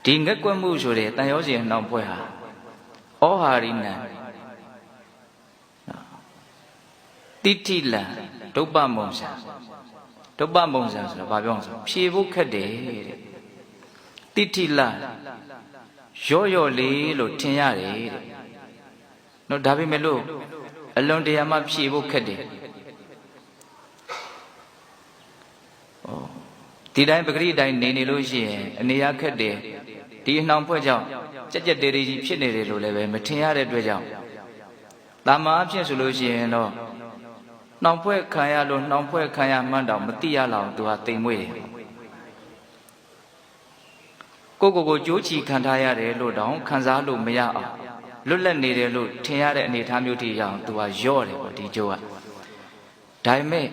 ဒီငက်ကွက်မှုဆိုတဲ့တန်ရောစဉ်နှောင်ဖွဲ့ဟာဩဟာရိနံတိဋ္ဌိလံဒုပ္ပမုံဆံဆိုတာဘာပြောအောင်ဆိုဖြေဖို့ခက်တယ်တဲ့တိဋ္ဌိလရော့လေးလို့ထင်ရတယ်တဲ့နော်ဒါပေမဲ့လို့အလွန်တရာမှဖြေဖို့ခက်တယ်ဒီတိုင်းပဂရိတိုင်းနေလို့ရှိရင်အနေရခက်တယ်ဒီအနှောင်ဖွဲ့ကြောင့်ကြက်တေကြီးဖြစ်နေတယ်လို့လည်းပဲမထင်ရတဲ့အတွက်ကြောင့်တာမန်အဖြစ်ဆိုလို့ရှိရင်တော့နှောင်ဖွဲ့ခံရလို့နှောင်ဖွဲ့ခံရမှန်းတောင်မသိရလောက်သူဟာတိမ်မွေ့တယ်ကိုကြိုးချီခံထားရတယ်လို့တောင်ခံစားလို့မရအောင်လွတ်လပ်နေတယ်လို့ထင်ရတဲ့အနေအထားမျိုးထိရအောင်သူဟာရော့တယ်ပေါ့ဒီကျိုးကဒါပေမဲ့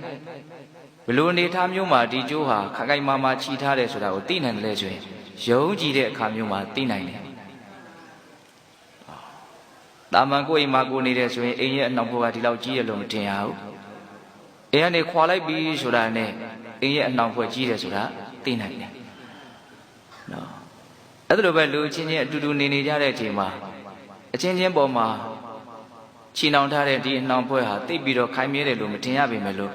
ဘလို့အနေအထားမျိုးမှာဒီကျိုးဟာခိုင်မာချီထားတယ်ဆိုတာကိုသိနိုင်တယ်လေဆိုရင်ယုံကြည်တဲ့အခါမျိုးမှာသိနိုင်တယ်တာမန်ကိုအိမ်မှာကိုနေတယ်ဆိုရင်အိမ်ရဲ့အနှောင်ဘဝဒီလောက်ကြီးရလို့မထင်ရဘူးအိမ်ကနေခွာလိုက်ပြီဆိုတာနဲ့အိမ်ရဲ့အနှောင်ဘဝကြီးတယ်ဆိုတာသိနိုင်တယ်နော်အဲ့ဒါလိုပဲလူချင်းချင်းအတူတူနေကြတဲ့အချိန်မှာအချင်းချင်းပေါ်မှာချီနှောင်ထားတဲ့ဒီအနှောင်ဘဝဟာသိပြီးတော့ခိုင်မြဲတယ်လို့မထင်ရပေမဲ့လို့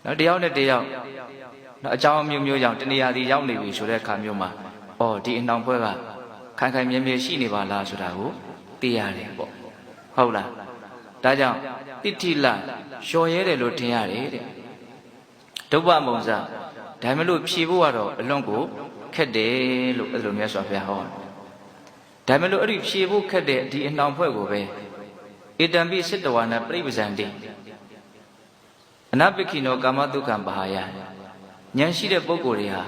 နော်တယောက်နဲ့တယောက်နော်အကြောင်းမျိုးကြောင့်တဏှာစီရောက်နေပြီဆိုတဲ့အခါမျိုးမှာအော်ဒီအနှောင်ဘွဲကခိုင်မြဲရှိနေပါလားဆိုတာကိုသိရတယ်ပေါ့ဟုတ်လားဒါကြောင့်တိဋ္ဌိလလျှော်ရဲတယ်လို့ထင်ရတယ်တဲ့ဒုပ္ပမုံစဒါမှမဟုတ်ဖြေဖို့ကတော့အလွန်ကိုခက်တယ်လို့အဲ့လိုမြတ်စွာဘုရားဟောဒါမှမဟုတ်အဲ့ဒီဖြေဖို့ခက်တဲ့ဒီအနှောင်ဘွဲကိုပဲဧတံပိစိတ္တဝါနပြိပဇံတိအနပိခိနောကာမတုခံဘာဟာယဉာဏ်ရှိတဲ့ပုဂ္ဂိုလ်တွေဟာ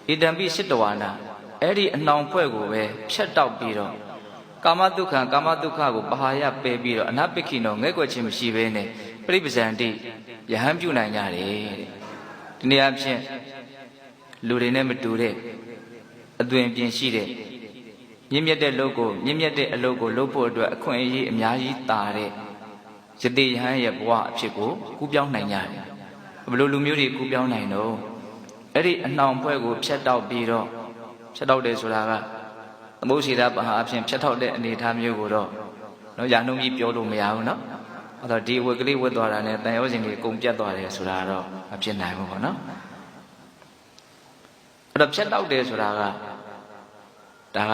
ဣတံပိစိတ္တဝါနာအဲ့ဒီအနှောင်ဖွဲ့ကိုပဲဖြတ်တောက်ပြီးတော့ကာမတုခံကိုဘာဟာယပယ်ပြီးတော့အနပိခိနောငဲ့ကွက်ခြင်းမရှိဘဲနဲ့ပြိပဇံတိယဟန်ပြုနိုင်ကြတယ်တဲ့ဒီနေရာဖြင့်လူတွေနဲ့မတူတဲ့အသွင်ပြင်ရှိတဲ့မြင့်မြတ်တဲ့အလုပ်ကိုလုပ်ဖို့အတွက်အခွင့်အရေးအများကြီးတာတဲ့ယတိယဟန်ရဲ့ဘဝအဖြစ်ကိုကူးပြောင်းနိုင်ကြတယ်ဘယ်လိုလူမျိုးတွေကူးပြောင်းနိုင်တော့အဲ့ဒီအနှောင်ဖွဲ့ကိုဖြတ်တောက်ပြီးတော့ဖြတ်တောက်တယ်ဆိုတာကသမုဒ္ဒေတာပဟာအဖြစ်ဖြတ်တောက်တဲ့အနေအထားမျိုးကိုတော့နော်ရာနှုန်းကြီးပြောလို့မရဘူးနော်အဲ့တော့ဒီဝက်ကလေးဝတ်သွားတာနဲ့တန်ရောစဉ်တွေအကုန်ပြတ်သွားတယ်ဆိုတာတော့မဖြစ်နိုင်ဘူးပေါ့နော်အဲ့တော့ဖြတ်တောက်တယ်ဆိုတာကဒါက